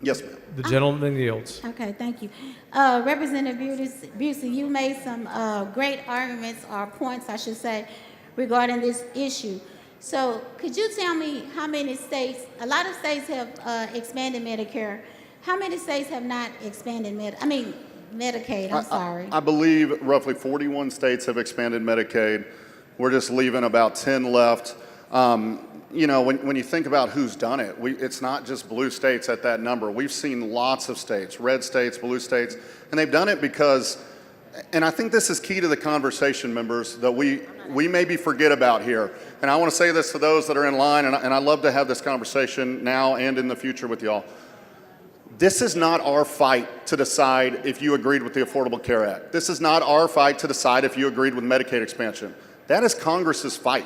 Yes, ma'am. The gentleman yields. Okay, thank you. Representative Bucy, you made some great arguments, or points, I should say, regarding this issue. So could you tell me how many states, a lot of states have expanded Medicare. How many states have not expanded Medicaid, I'm sorry. I believe roughly 41 states have expanded Medicaid. We're just leaving about 10 left. You know, when you think about who's done it, it's not just blue states at that number. We've seen lots of states, red states, blue states, and they've done it because, and I think this is key to the conversation, members, that we maybe forget about here. And I want to say this to those that are in line, and I'd love to have this conversation now and in the future with y'all. This is not our fight to decide if you agreed with the Affordable Care Act. This is not our fight to decide if you agreed with Medicaid expansion. That is Congress's fight.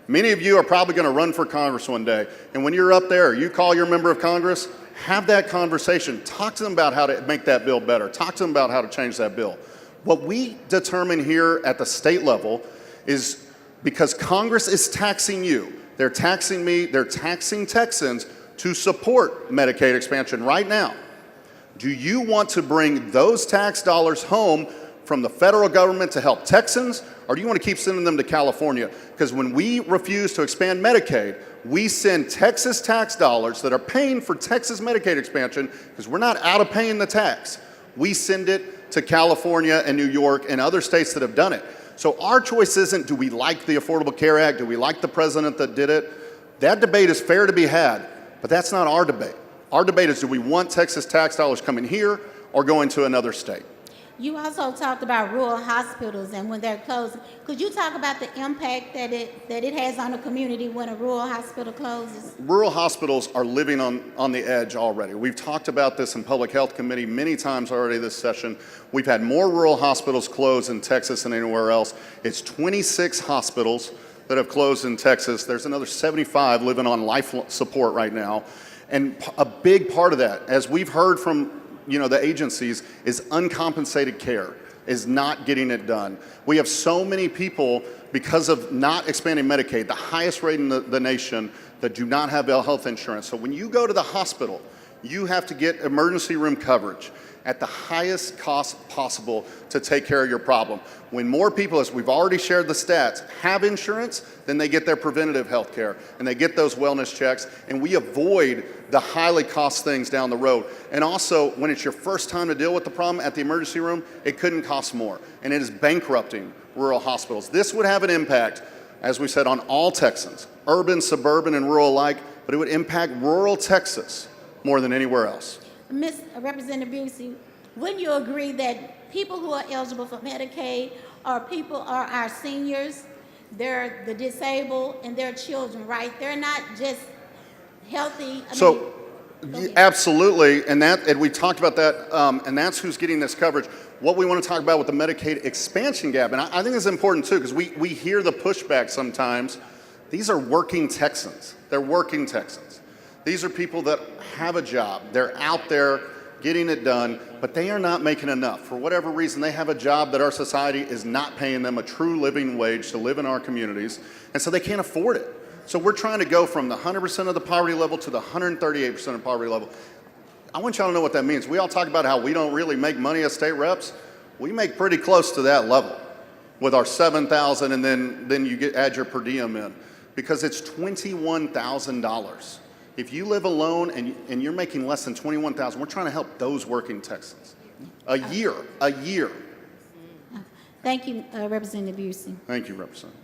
Many of you are probably going to run for Congress one day, and when you're up there, you call your member of Congress, have that conversation. Talk to them about how to make that bill better. Talk to them about how to change that bill. What we determine here at the state level is because Congress is taxing you, they're taxing me, they're taxing Texans to support Medicaid expansion right now. Do you want to bring those tax dollars home from the federal government to help Texans, or do you want to keep sending them to California? Because when we refuse to expand Medicaid, we send Texas tax dollars that are paying for Texas Medicaid expansion, because we're not out of paying the tax. We send it to California and New York and other states that have done it. So our choice isn't, do we like the Affordable Care Act? Do we like the president that did it? That debate is fair to be had, but that's not our debate. Our debate is, do we want Texas tax dollars coming here or going to another state? You also talked about rural hospitals and when they're closing. Could you talk about the impact that it has on a community when a rural hospital closes? Rural hospitals are living on the edge already. We've talked about this in Public Health Committee many times already this session. We've had more rural hospitals close in Texas than anywhere else. It's 26 hospitals that have closed in Texas. There's another 75 living on life support right now. And a big part of that, as we've heard from the agencies, is uncompensated care, is not getting it done. We have so many people, because of not expanding Medicaid, the highest rate in the nation, that do not have health insurance. So when you go to the hospital, you have to get emergency room coverage at the highest cost possible to take care of your problem. When more people, as we've already shared the stats, have insurance, then they get their preventative health care and they get those wellness checks, and we avoid the highly cost things down the road. And also, when it's your first time to deal with the problem at the emergency room, it couldn't cost more, and it is bankrupting rural hospitals. This would have an impact, as we said, on all Texans, urban, suburban, and rural alike, but it would impact rural Texas more than anywhere else. Representative Bucy, wouldn't you agree that people who are eligible for Medicaid are our seniors, they're the disabled, and their children, right? They're not just healthy. Absolutely, and we talked about that, and that's who's getting this coverage. What we want to talk about with the Medicaid expansion gap, and I think it's important too, because we hear the pushback sometimes. These are working Texans. They're working Texans. These are people that have a job. They're out there getting it done, but they are not making enough. For whatever reason, they have a job that our society is not paying them a true living wage to live in our communities, and so they can't afford it. So we're trying to go from the 100% of the poverty level to the 138% of poverty level. I want y'all to know what that means. We all talk about how we don't really make money as state reps. We make pretty close to that level with our $7,000, and then you add your per diem in, because it's $21,000. If you live alone and you're making less than $21,000, we're trying to help those working Texans. A year. Thank you, Representative Bucy. Thank you, Representative.